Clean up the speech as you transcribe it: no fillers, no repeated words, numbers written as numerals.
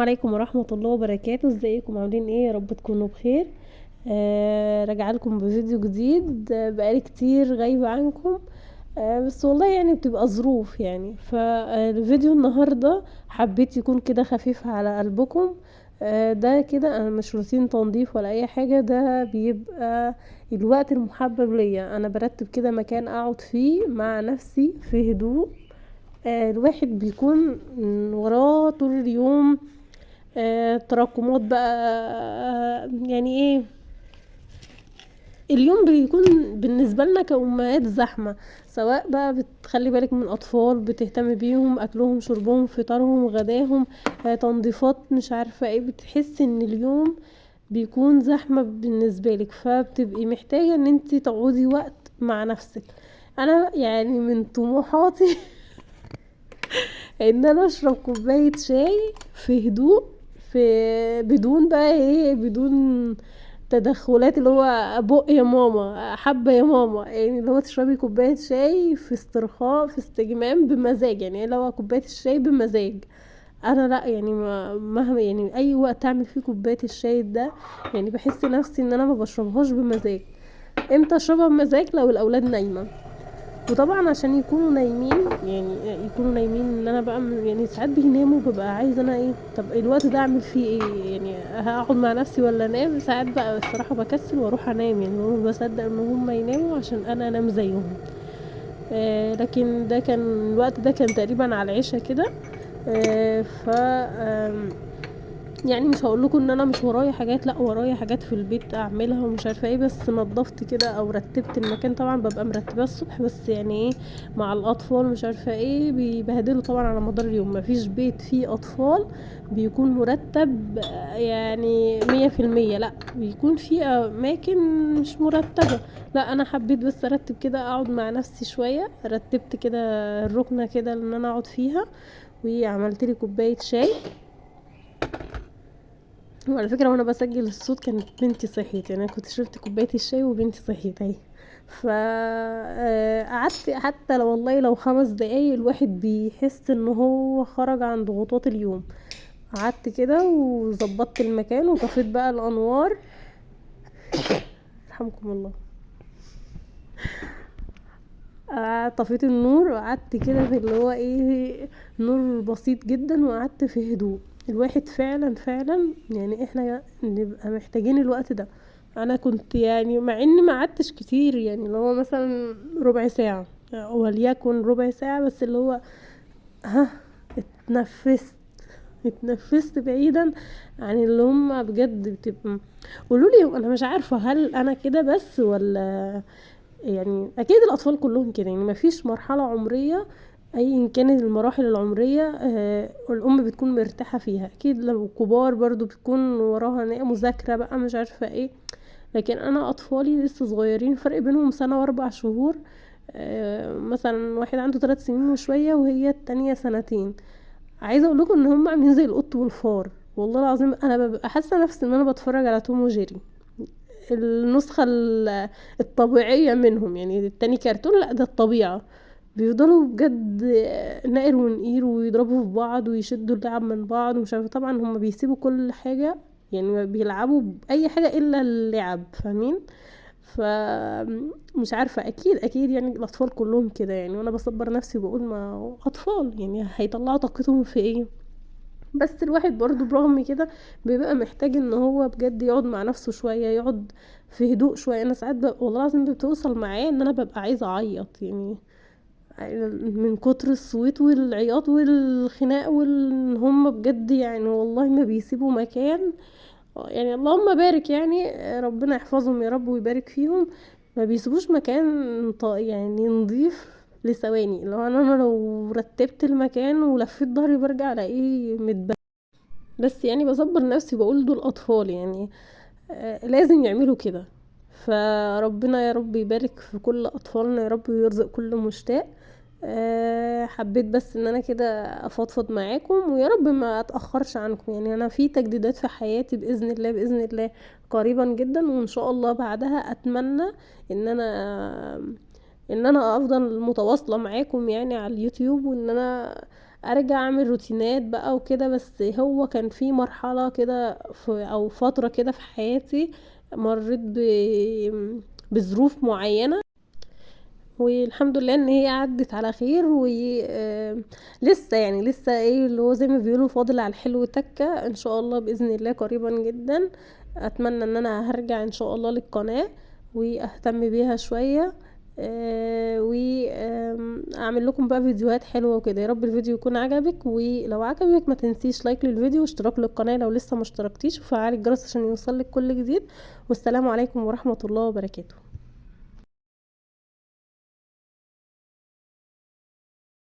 عليكم ورحمة الله وبركاته. ازيكم عاملين ايه؟ يا رب تكونوا بخير. راجعه لكم بفيديو جديد. بقالي كتير غايبة عنكم. بس والله يعني بتبقى ظروف يعني. فالفيديو النهاردة حبيت يكون كده خفيف على قلبكم. ده كده انا مش روتين تنظيف ولا اي حاجة، ده بيبقى الوقت المحبب ليا. انا برتب كده مكان اقعد فيه مع نفسي في هدوء. الواحد بيكون وراه طول اليوم تراكمات بقى. يعني ايه، اليوم بيكون بالنسبة لنا كأمهات زحمة، سواء بقى بتخلي بالك من الأطفال، بتهتم بيهم، أكلهم، شربهم، فطارهم، غداهم، تنظيفات، مش عارفة ايه. بتحس ان اليوم بيكون زحمة بالنسبة لك، فبتبقي محتاجة ان انت تقعدي وقت مع نفسك. انا يعني من طموحاتي ان انا اشرب كوباية شاي في هدوء، في بدون بقى ايه، بدون تدخلات، اللي هو بق يا ماما، حبة يا ماما، يعني اللي هو تشربي كوباية شاي في استرخاء، في استجمام، بمزاج. يعني اللي هو كوباية الشاي بمزاج. انا لا يعني مهما يعني اي وقت اعمل فيه كوباية الشاي ده، يعني بحس نفسي ان انا ما بشربهاش بمزاج. امتى اشربها بمزاج؟ لو الاولاد نايمة. وطبعا عشان يكونوا نايمين، يعني يكونوا نايمين، ان انا بقى يعني ساعات بيناموا، ببقى عايزه انا ايه، طب الوقت ده اعمل فيه ايه؟ يعني هقعد مع نفسي ولا انام؟ ساعات بقى الصراحه بكسل واروح انام، يعني هو بصدق ان هم يناموا عشان انا انام زيهم. لكن ده كان الوقت ده كان تقريبا على العشاء كده. آه ف آم، يعني مش هقول لكم ان انا مش ورايا حاجات، لا ورايا حاجات في البيت اعملها ومش عارفه ايه، بس نظفت كده او رتبت المكان. طبعا ببقى مرتباه الصبح، بس يعني ايه، مع الاطفال مش عارفه ايه بيبهدلوا طبعا على مدار اليوم. مفيش بيت فيه اطفال بيكون مرتب يعني 100%. لا، بيكون فيه اماكن مش مرتبه. لا انا حبيت بس ارتب كده، اقعد مع نفسي شويه. رتبت كده الركنه كده ان انا اقعد فيها، وعملت لي كوبايه شاي. وعلى فكرة وانا بسجل الصوت كانت بنتي صحيت، يعني انا كنت شربت كوباية الشاي وبنتي صحيت اهي. ف قعدت حتى لو والله لو 5 دقايق، الواحد بيحس ان هو خرج عن ضغوطات اليوم. قعدت كده وظبطت المكان وطفيت بقى الانوار. رحمكم الله. طفيت النور وقعدت كده في اللي هو ايه، نور بسيط جدا، وقعدت في هدوء. الواحد فعلا فعلا يعني احنا نبقى محتاجين الوقت ده. انا كنت يعني مع اني ما قعدتش كتير، يعني اللي هو مثلا ربع ساعة، وليكن ربع ساعة، بس اللي هو ها، اتنفست. اتنفست بعيدا عن اللي هم بجد بتبقى. قولوا لي، انا مش عارفة هل انا كده بس ولا، يعني اكيد الاطفال كلهم كده، يعني مفيش مرحله عمريه ايا كانت المراحل العمريه الام بتكون مرتاحه فيها. اكيد لو كبار برضو بتكون وراها مذاكره بقى، مش عارفه ايه. لكن انا اطفالي لسه صغيرين، فرق بينهم سنه و4 شهور. مثلا واحد عنده 3 سنين وشويه، وهي التانية سنتين. عايزه اقول لكم ان هم عاملين زي القط والفار. والله العظيم انا ببقى حاسه نفسي ان انا بتفرج على توم وجيري، النسخة الطبيعية منهم. يعني التاني كرتون، لا ده الطبيعة. بيفضلوا بجد نقر ونقير، ويضربوا في بعض، ويشدوا اللعب من بعض، ومش عارفة. طبعا هم بيسيبوا كل حاجة، يعني بيلعبوا بأي حاجة إلا اللعب، فاهمين؟ مش عارفة، أكيد يعني الأطفال كلهم كده. يعني وأنا بصبر نفسي وبقول ما هو أطفال، يعني هيطلعوا طاقتهم في إيه؟ بس الواحد برضو برغم كده بيبقى محتاج ان هو بجد يقعد مع نفسه شوية، يقعد في هدوء شوية. انا ساعات والله العظيم بتوصل معايا ان انا ببقى عايزة اعيط، يعني من كتر الصويت والعياط والخناق هم بجد يعني والله ما بيسيبوا مكان. يعني اللهم بارك، يعني ربنا يحفظهم يا رب ويبارك فيهم. ما بيسيبوش مكان يعني نضيف لثواني. لو انا لو رتبت المكان ولفيت ظهري برجع الاقيه متبهدل. بس يعني بصبر نفسي، بقول دول اطفال يعني، لازم يعملوا كده. فربنا يا رب يبارك في كل اطفالنا يا رب، ويرزق كل مشتاق. حبيت بس ان انا كده افضفض معاكم، ويا رب ما اتاخرش عنكم. يعني انا في تجديدات في حياتي باذن الله، باذن الله قريبا جدا، وان شاء الله بعدها اتمنى ان انا افضل متواصله معاكم يعني على اليوتيوب، وان انا ارجع اعمل روتينات بقى وكده. بس هو كان في مرحلة كده او فترة كده في حياتي مريت بظروف معينة، والحمد لله ان هي عدت على خير. و لسه يعني لسه ايه اللي هو زي ما بيقولوا فاضل على الحلو تكة، ان شاء الله باذن الله قريبا جدا. اتمنى ان انا هرجع ان شاء الله للقناة واهتم بيها شوية، واعمل لكم بقى فيديوهات حلوة وكده. يا رب الفيديو يكون عجبك، ولو عجبك ما تنسيش لايك للفيديو واشتراك للقناة لو لسه ما اشتركتيش، وفعل الجرس عشان يوصلك كل جديد. والسلام عليكم ورحمة الله وبركاته.